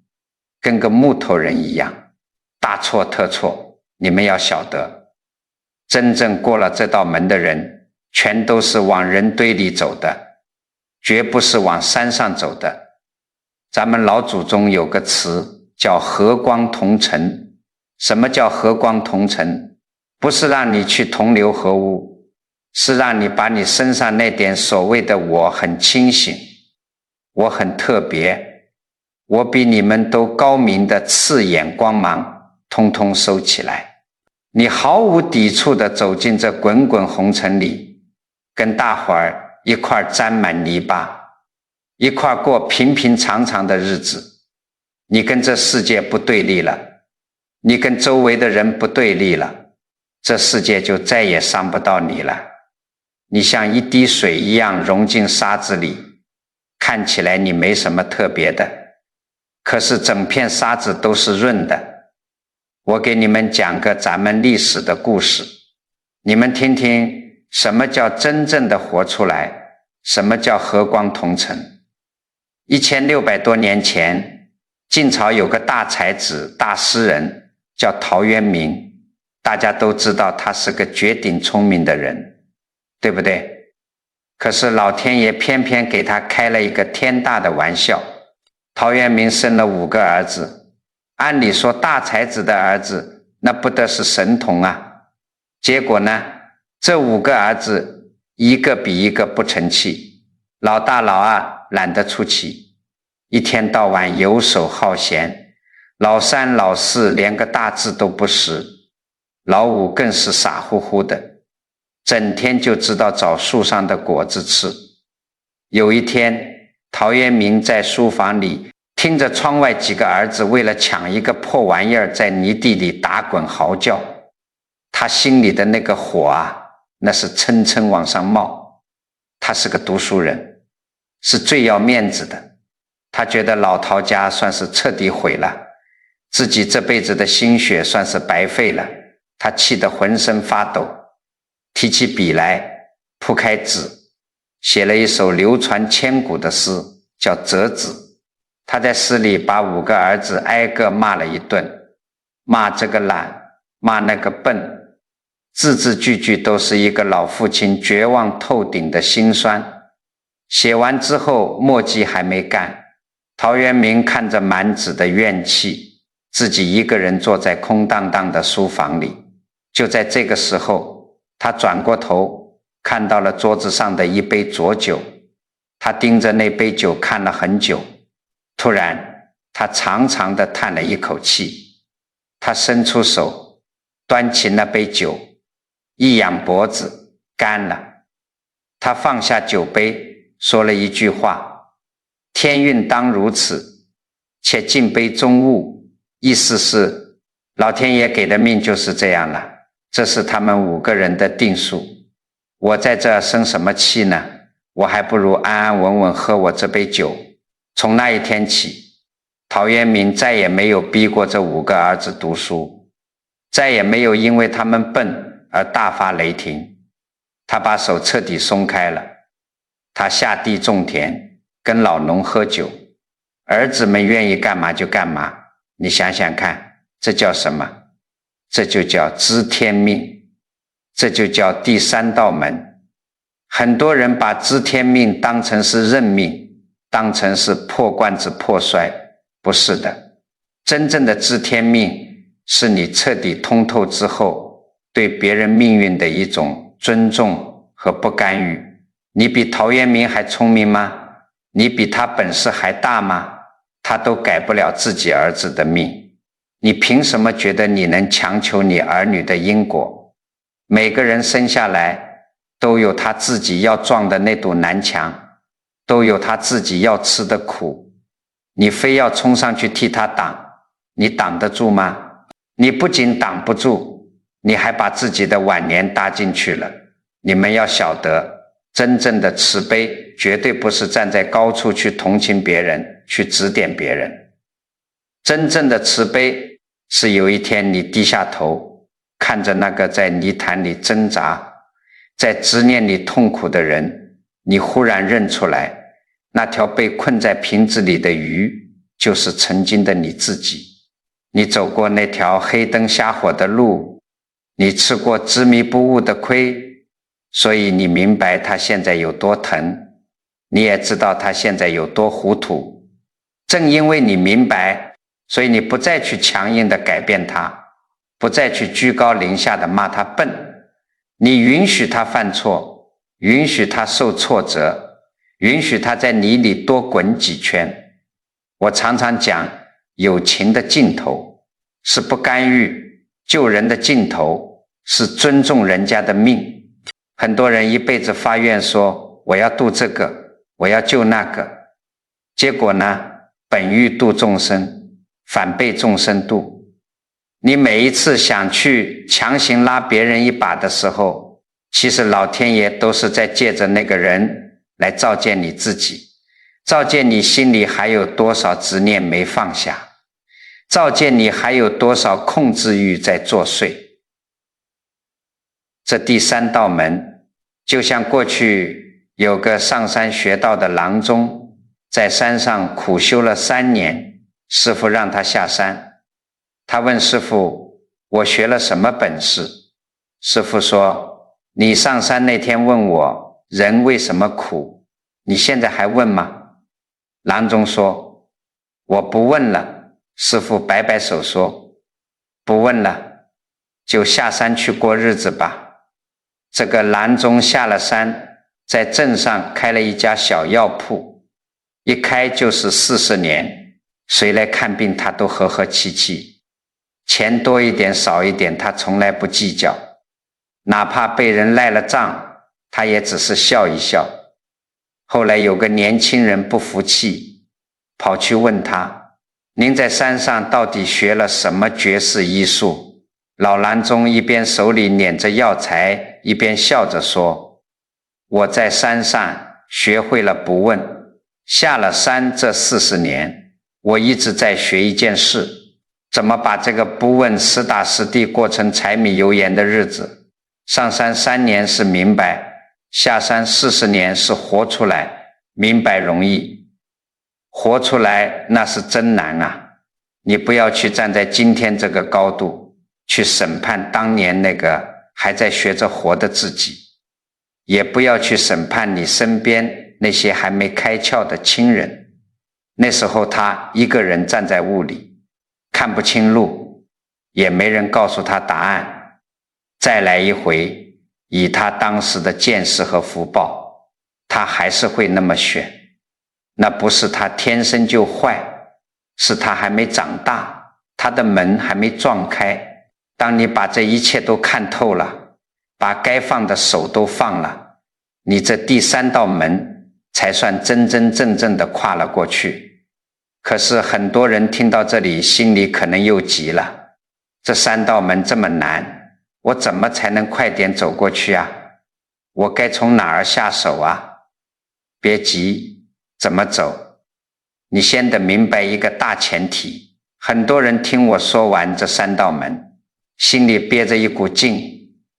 跟个木头人一样。大错特错，你们要晓得，真正过了这道门的人，全都是往人堆里走的，绝不是往山上走的。咱们老祖宗有个词叫和光同尘。什么叫和光同尘？不是让你去同流合污，是让你把你身上那点所谓的我很清醒，我很特别，我比你们都高明的刺眼光芒通通收起来，你毫无抵触地走进这滚滚红尘里，跟大伙儿一块沾满泥巴，一块过平平常常的日子。你跟这世界不对立了，你跟周围的人不对立了，这世界就再也伤不到你了。你像一滴水一样融进沙子里，看起来你没什么特别的，可是整片沙子都是润的。我给你们讲个咱们历史的故事，你们听听什么叫真正的活出来，什么叫和光同尘。1600多年前，晋朝有个大才子大诗人叫陶渊明，大家都知道他是个绝顶聪明的人，对不对？可是老天爷偏偏给他开了一个天大的玩笑。陶渊明生了5个儿子，按理说大才子的儿子那不得是神童啊，结果呢，这5个儿子一个比一个不成器，老大老二懒得出奇，一天到晚游手好闲，老三老四连个大字都不识，老五更是傻乎乎的，整天就知道找树上的果子吃。有一天，陶渊明在书房里听着窗外几个儿子为了抢一个破玩意儿在泥地里打滚嚎叫，他心里的那个火啊，那是蹭蹭往上冒。他是个读书人，是最要面子的，他觉得老陶家算是彻底毁了，自己这辈子的心血算是白费了，他气得浑身发抖，提起笔来，铺开纸，写了一首流传千古的诗，叫《折子》。他在诗里把5个儿子挨个骂了一顿，骂这个懒，骂那个笨，字字句句都是一个老父亲绝望透顶的心酸。写完之后，墨迹还没干，陶渊明看着满纸的怨气，自己一个人坐在空荡荡的书房里。就在这个时候，他转过头，看到了桌子上的一杯浊酒，他盯着那杯酒看了很久，突然他长长地叹了一口气，他伸出手端起那杯酒，一仰脖子，干了。他放下酒杯，说了一句话：天运当如此，且尽杯中物。意思是老天爷给的命就是这样了，这是他们5个人的定数，我在这生什么气呢？我还不如安安稳稳喝我这杯酒。从那一天起，陶渊明再也没有逼过这5个儿子读书，再也没有因为他们笨而大发雷霆。他把手彻底松开了，他下地种田，跟老农喝酒，儿子们愿意干嘛就干嘛。你想想看，这叫什么？这就叫知天命，这就叫第3道门。很多人把知天命当成是认命，当成是破罐子破摔，不是的。真正的知天命是你彻底通透之后对别人命运的一种尊重和不干预。你比陶渊明还聪明吗？你比他本事还大吗？他都改不了自己儿子的命，你凭什么觉得你能强求你儿女的因果？每个人生下来都有他自己要撞的那堵南墙，都有他自己要吃的苦，你非要冲上去替他挡，你挡得住吗？你不仅挡不住，你还把自己的晚年搭进去了。你们要晓得，真正的慈悲绝对不是站在高处去同情别人，去指点别人。真正的慈悲是有一天你低下头，看着那个在泥潭里挣扎，在执念里痛苦的人，你忽然认出来，那条被困在瓶子里的鱼就是曾经的你自己。你走过那条黑灯瞎火的路，你吃过执迷不悟的亏，所以你明白他现在有多疼，你也知道他现在有多糊涂。正因为你明白，所以你不再去强硬地改变他，不再去居高临下地骂他笨，你允许他犯错，允许他受挫折，允许他在泥里多滚几圈。我常常讲，友情的尽头是不干预，救人的尽头是尊重人家的命。很多人一辈子发愿说，我要度这个，我要救那个，结果呢，本欲度众生，反被众生度。你每一次想去强行拉别人一把的时候，其实老天爷都是在借着那个人来照见你自己，照见你心里还有多少执念没放下，照见你还有多少控制欲在作祟。这第3道门就像过去有个上山学道的郎中，在山上苦修了3年，师父让他下山。他问师父，我学了什么本事？师父说，你上山那天问我人为什么苦，你现在还问吗？郎中说，我不问了。师父摆摆手说，不问了，就下山去过日子吧。这个郎中下了山，在镇上开了一家小药铺，一开就是40年。谁来看病他都和和气气，钱多一点少一点他从来不计较，哪怕被人赖了账他也只是笑一笑。后来有个年轻人不服气，跑去问他，您在山上到底学了什么绝世医术？老郎中一边手里捻着药材，一边笑着说，我在山上学会了不问，下了山这40年，我一直在学一件事，怎么把这个不问实打实地过成柴米油盐的日子。上山3年是明白，下山40年是活出来。明白容易，活出来那是真难啊！你不要去站在今天这个高度去审判当年那个还在学着活的自己，也不要去审判你身边那些还没开窍的亲人。那时候他一个人站在雾里，看不清路，也没人告诉他答案。再来一回，以他当时的见识和福报，他还是会那么选。那不是他天生就坏，是他还没长大，他的门还没撞开。当你把这一切都看透了，把该放的手都放了，你这第3道门才算真真正正的跨了过去。可是很多人听到这里心里可能又急了，这3道门这么难，我怎么才能快点走过去啊？我该从哪儿下手啊？别急，怎么走？你先得明白一个大前提。很多人听我说完这3道门，心里憋着一股劲，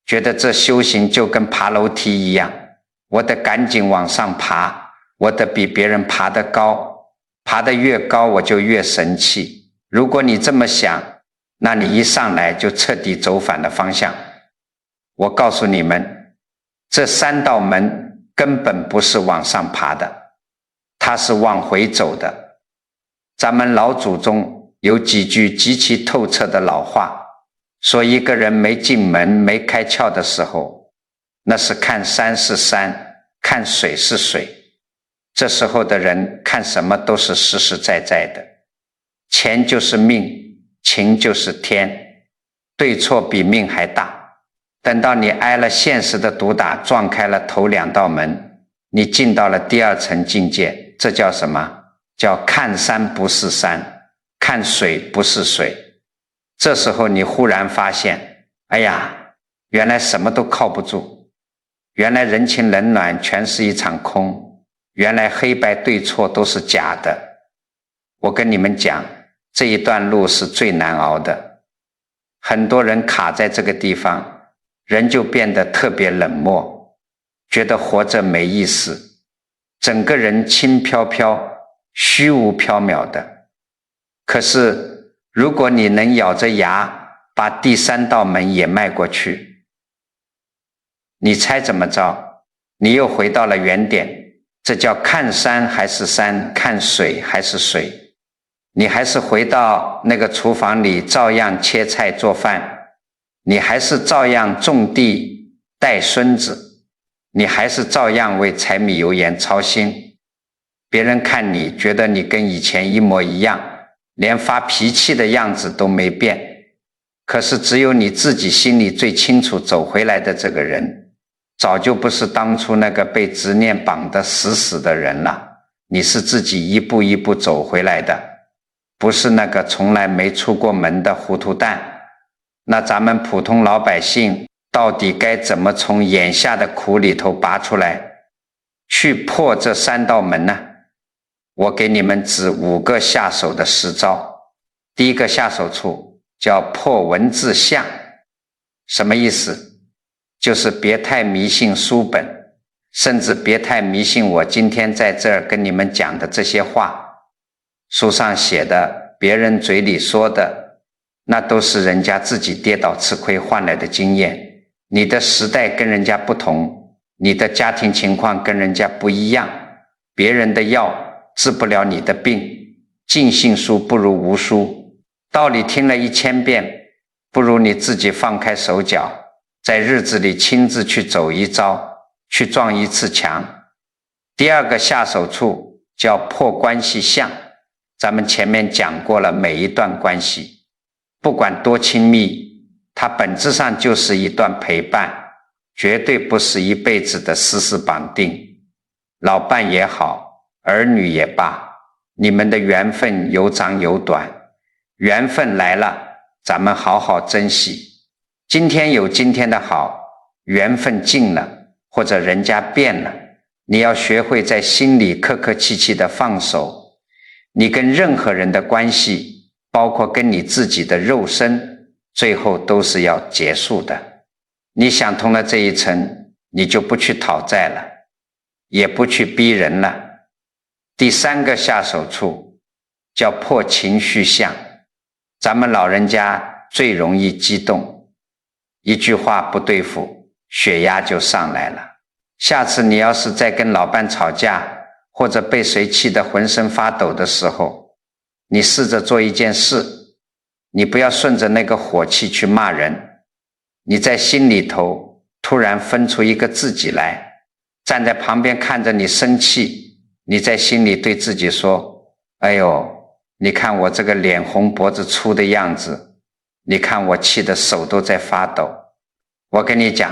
觉得这修行就跟爬楼梯一样，我得赶紧往上爬，我得比别人爬得高，爬得越高我就越神气。如果你这么想，那你一上来就彻底走反了方向。我告诉你们，这3道门根本不是往上爬的，它是往回走的。咱们老祖宗有几句极其透彻的老话，说一个人没进门没开窍的时候，那是看山是山，看水是水。这时候的人看什么都是实实在在的，钱就是命，情就是天，对错比命还大。等到你挨了现实的毒打，撞开了头2道门，你进到了第2层境界，这叫什么？叫看山不是山，看水不是水。这时候你忽然发现，哎呀，原来什么都靠不住，原来人情冷暖全是一场空，原来黑白对错都是假的。我跟你们讲，这一段路是最难熬的，很多人卡在这个地方，人就变得特别冷漠，觉得活着没意思，整个人轻飘飘，虚无缥缈的。可是如果你能咬着牙把第3道门也迈过去，你猜怎么着？你又回到了原点，这叫看山还是山，看水还是水。你还是回到那个厨房里照样切菜做饭，你还是照样种地带孙子，你还是照样为柴米油盐操心。别人看你觉得你跟以前一模一样，连发脾气的样子都没变。可是只有你自己心里最清楚，走回来的这个人早就不是当初那个被执念绑得死死的人了，你是自己一步一步走回来的，不是那个从来没出过门的糊涂蛋。那咱们普通老百姓到底该怎么从眼下的苦里头拔出来，去破这3道门呢？我给你们指5个下手的实招。第一个下手处叫破文字相。什么意思？就是别太迷信书本，甚至别太迷信我今天在这儿跟你们讲的这些话。书上写的，别人嘴里说的，那都是人家自己跌倒吃亏换来的经验。你的时代跟人家不同，你的家庭情况跟人家不一样，别人的药治不了你的病，尽信书不如无书。道理听了1000遍，不如你自己放开手脚，在日子里亲自去走一遭，去撞一次墙。第2个下手处叫破关系相。咱们前面讲过了，每一段关系不管多亲密，它本质上就是一段陪伴，绝对不是一辈子的死死绑定。老伴也好，儿女也罢，你们的缘分有长有短，缘分来了，咱们好好珍惜。今天有今天的好，缘分尽了，或者人家变了，你要学会在心里客客气气的放手。你跟任何人的关系，包括跟你自己的肉身，最后都是要结束的。你想通了这一层，你就不去讨债了，也不去逼人了。第三个下手处叫破情绪相。咱们老人家最容易激动，一句话不对付，血压就上来了。下次你要是再跟老伴吵架，或者被谁气得浑身发抖的时候，你试着做一件事，你不要顺着那个火气去骂人，你在心里头突然分出一个自己来，站在旁边看着你生气，你在心里对自己说，哎呦，你看我这个脸红脖子粗的样子，你看我气得手都在发抖。我跟你讲，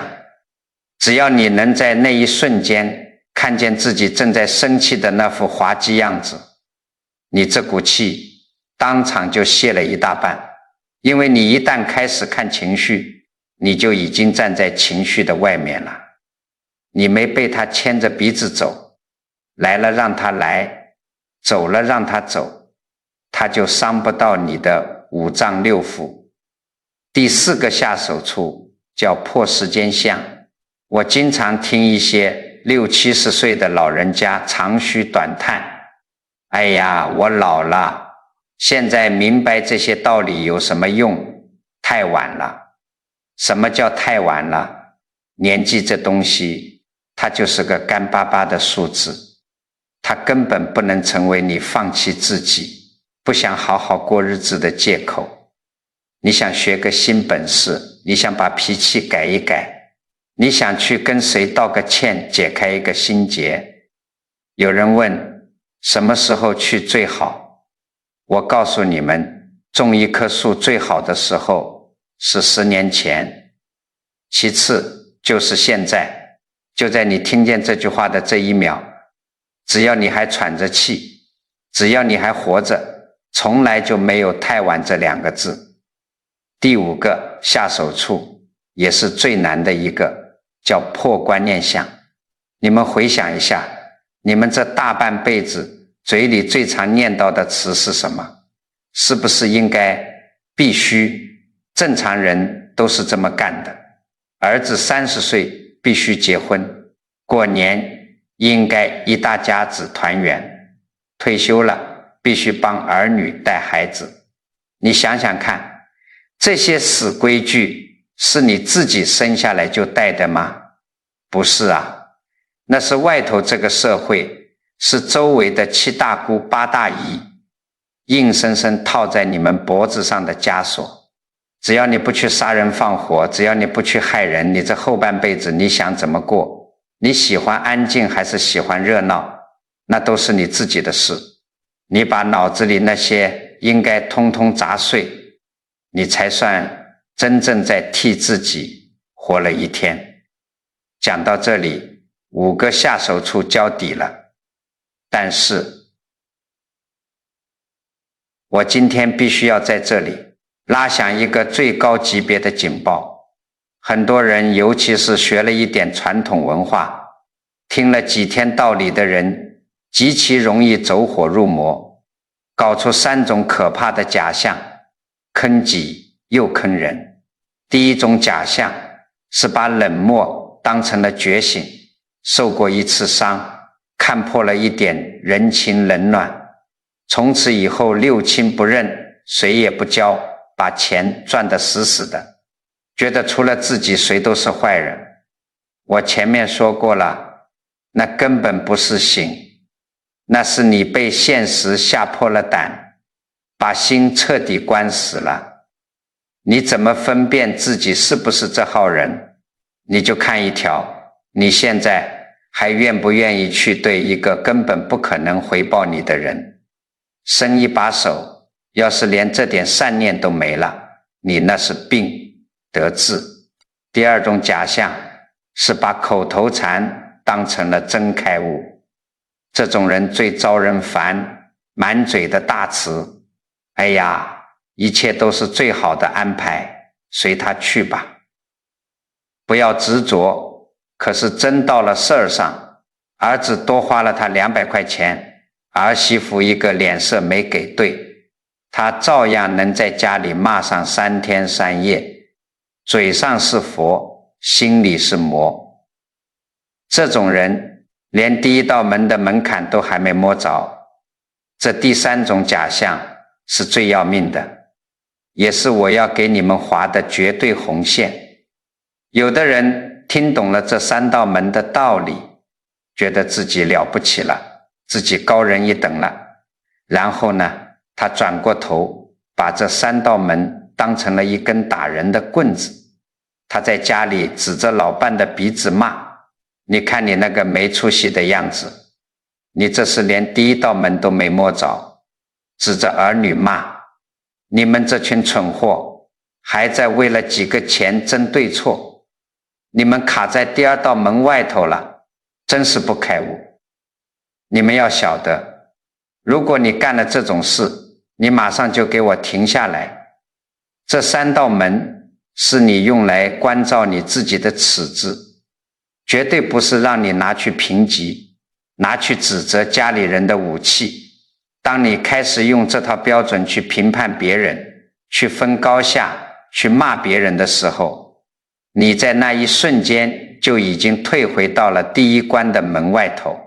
只要你能在那一瞬间看见自己正在生气的那副滑稽样子，你这股气当场就泄了一大半。因为你一旦开始看情绪，你就已经站在情绪的外面了，你没被他牵着鼻子走，来了让他来，走了让他走，他就伤不到你的五脏六腑。第四个下手处叫破时间相。我经常听一些60、70岁的老人家长吁短叹，哎呀，我老了，现在明白这些道理有什么用？太晚了。什么叫太晚了？年纪这东西，它就是个干巴巴的数字，它根本不能成为你放弃自己，不想好好过日子的借口。你想学个新本事，你想把脾气改一改，你想去跟谁道个歉，解开一个心结。有人问什么时候去最好，我告诉你们，种一棵树最好的时候是10年前，其次就是现在，就在你听见这句话的这一秒，只要你还喘着气，只要你还活着，从来就没有太晚这2个字。第5个下手处也是最难的一个，叫破观念相。你们回想一下，你们这大半辈子嘴里最常念叨的词是什么？是不是应该必须？正常人都是这么干的。儿子30岁必须结婚，过年应该一大家子团圆，退休了必须帮儿女带孩子。你想想看，这些死规矩是你自己生下来就带的吗？不是啊，那是外头这个社会，是周围的7大姑8大姨硬生生套在你们脖子上的枷锁。只要你不去杀人放火，只要你不去害人，你这后半辈子你想怎么过？你喜欢安静还是喜欢热闹，那都是你自己的事。你把脑子里那些应该通通砸碎，你才算真正在替自己活了一天。讲到这里，5个下手处交底了，但是我今天必须要在这里拉响一个最高级别的警报。很多人，尤其是学了一点传统文化，听了几天道理的人，极其容易走火入魔，搞出3种可怕的假象，坑己又坑人。第一种假象是把冷漠当成了觉醒，受过一次伤，看破了一点人情冷暖，从此以后六亲不认，谁也不交，把钱赚得死死的，觉得除了自己谁都是坏人。我前面说过了，那根本不是醒，那是你被现实吓破了胆，把心彻底关死了。你怎么分辨自己是不是这号人？你就看一条，你现在还愿不愿意去对一个根本不可能回报你的人？伸一把手，要是连这点善念都没了，你那是病得治。第二种假象是把口头禅当成了真开悟，这种人最招人烦，满嘴的大词，哎呀，一切都是最好的安排，随他去吧。不要执着，可是真到了事儿上，儿子多花了他200块钱，儿媳妇一个脸色没给对，他照样能在家里骂上3天3夜，嘴上是佛，心里是魔。这种人连第一道门的门槛都还没摸着。这第三种假象是最要命的，也是我要给你们划的绝对红线。有的人听懂了这3道门的道理，觉得自己了不起了，自己高人一等了，然后呢，他转过头把这3道门当成了一根打人的棍子，他在家里指着老伴的鼻子骂，你看你那个没出息的样子，你这是连第一道门都没摸着，指着儿女骂，你们这群蠢货还在为了几个钱争对错，你们卡在第2道门外头了，真是不开悟。你们要晓得，如果你干了这种事，你马上就给我停下来。这3道门是你用来关照你自己的尺子，绝对不是让你拿去评级，拿去指责家里人的武器。当你开始用这套标准去评判别人，去分高下，去骂别人的时候，你在那一瞬间就已经退回到了第1关的门外头，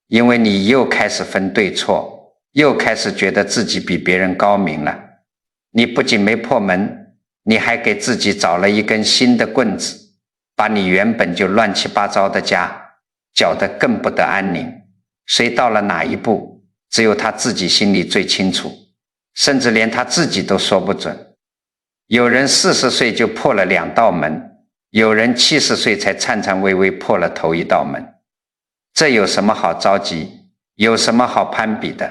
因为你又开始分对错，又开始觉得自己比别人高明了。你不仅没破门，你还给自己找了一根新的棍子，把你原本就乱七八糟的家搅得更不得安宁。谁到了哪一步，只有他自己心里最清楚，甚至连他自己都说不准。有人40岁就破了2道门，有人70岁才颤颤巍巍破了头1道门，这有什么好着急，有什么好攀比的？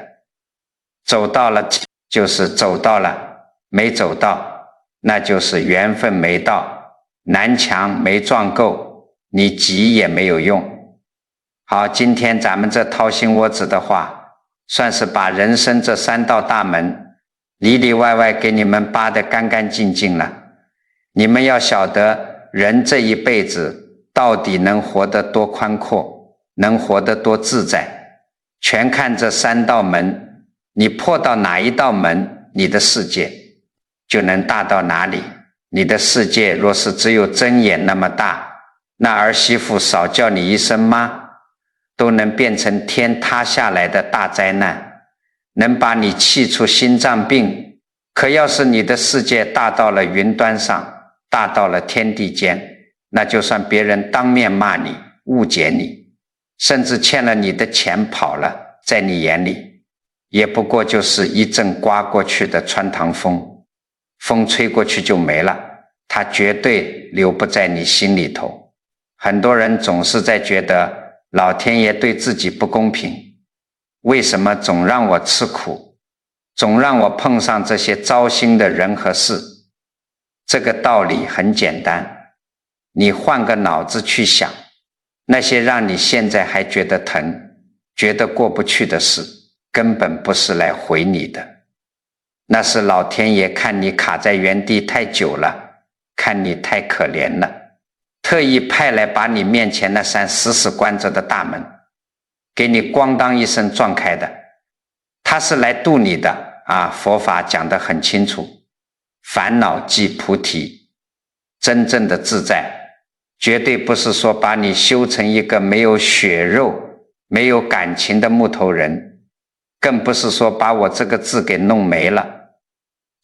走到了就是走到了，没走到那就是缘分没到，南墙没撞够，你急也没有用。好，今天咱们这掏心窝子的话，算是把人生这3道大门里里外外给你们扒得干干净净了。你们要晓得，人这一辈子到底能活得多宽阔，能活得多自在，全看这3道门，你破到哪一道门，你的世界就能大到哪里。你的世界若是只有睁眼那么大，那儿媳妇少叫你一声妈，都能变成天塌下来的大灾难，能把你气出心脏病。可要是你的世界大到了云端上，大到了天地间，那就算别人当面骂你，误解你，甚至欠了你的钱跑了，在你眼里也不过就是一阵刮过去的穿堂风，风吹过去就没了，它绝对留不在你心里头。很多人总是在觉得老天爷对自己不公平，为什么总让我吃苦，总让我碰上这些糟心的人和事？这个道理很简单，你换个脑子去想，那些让你现在还觉得疼，觉得过不去的事，根本不是来回你的，那是老天爷看你卡在原地太久了，看你太可怜了，特意派来把你面前那扇死死关着的大门给你咣当一声撞开的。他是来度你的啊！佛法讲得很清楚，烦恼即菩提，真正的自在绝对不是说把你修成一个没有血肉没有感情的木头人，更不是说把我这个字给弄没了。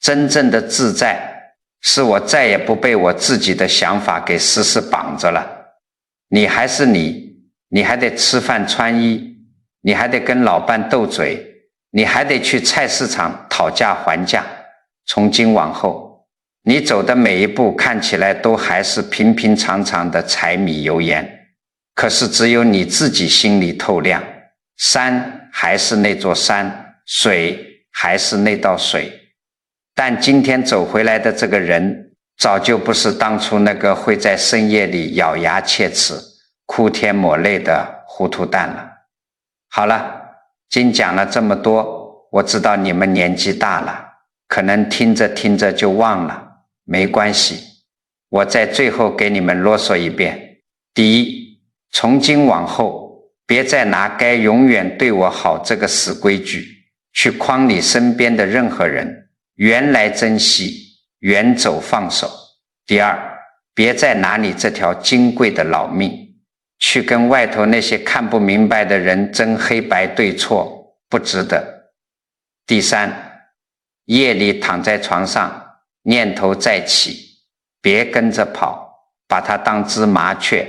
真正的自在是我再也不被我自己的想法给死死绑着了。你还是你，你还得吃饭穿衣，你还得跟老伴斗嘴，你还得去菜市场讨价还价。从今往后，你走的每一步看起来都还是平平常常的柴米油盐，可是只有你自己心里透亮，山还是那座山，水还是那道水，但今天走回来的这个人早就不是当初那个会在深夜里咬牙切齿哭天抹泪的糊涂蛋了。好了，今讲了这么多，我知道你们年纪大了，可能听着听着就忘了，没关系，我在最后给你们啰嗦一遍。第一，从今往后别再拿该永远对我好这个死规矩去诓你身边的任何人，缘来珍惜，缘走放手。第二，别再拿你这条金贵的老命去跟外头那些看不明白的人争黑白对错，不值得。第三，夜里躺在床上念头再起，别跟着跑，把它当只麻雀，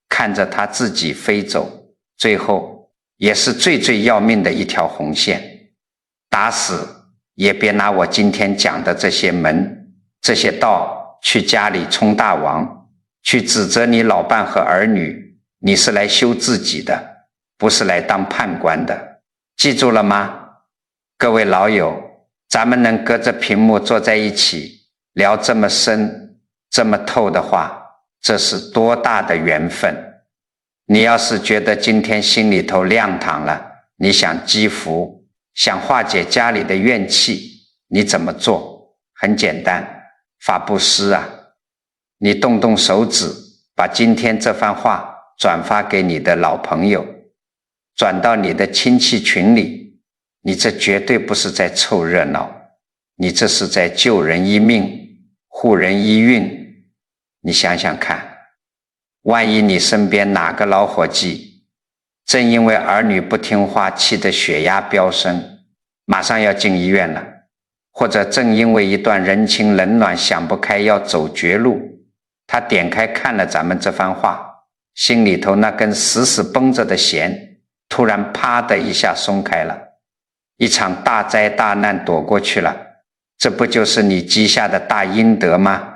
看着它自己飞走，最后也是最最要命的一条红线。打死也别拿我今天讲的这些门这些道去家里充大王，去指责你老伴和儿女，你是来修自己的，不是来当判官的，记住了吗？各位老友，咱们能隔着屏幕坐在一起聊这么深这么透的话，这是多大的缘分。你要是觉得今天心里头亮堂了，你想积福，想化解家里的怨气，你怎么做？很简单，发布施啊！你动动手指，把今天这番话转发给你的老朋友，转到你的亲戚群里，你这绝对不是在凑热闹，你这是在救人一命，护人一运。你想想看，万一你身边哪个老伙计正因为儿女不听话气得血压飙升，马上要进医院了，或者正因为一段人情冷暖想不开要走绝路，他点开看了咱们这番话，心里头那根死死绷着的弦突然啪的一下松开了，一场大灾大难躲过去了，这不就是你积下的大阴德吗？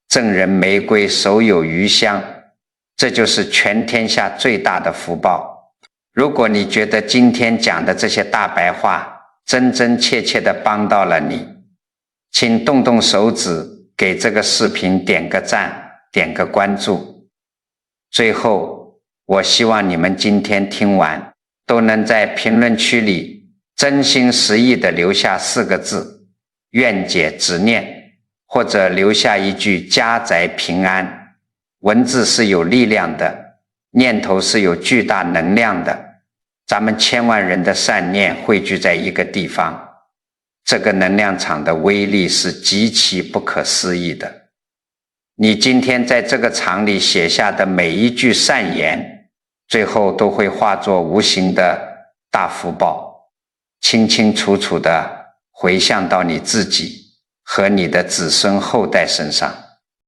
赠人玫瑰手有余香，这就是全天下最大的福报。如果你觉得今天讲的这些大白话真真切切地帮到了你，请动动手指给这个视频点个赞，点个关注。最后，我希望你们今天听完都能在评论区里真心实意地留下4个字，愿解执念，或者留下一句家宅平安。文字是有力量的，念头是有巨大能量的，咱们千万人的善念汇聚在一个地方，这个能量场的威力是极其不可思议的。你今天在这个场里写下的每一句善言，最后都会化作无形的大福报，清清楚楚地回向到你自己和你的子孙后代身上。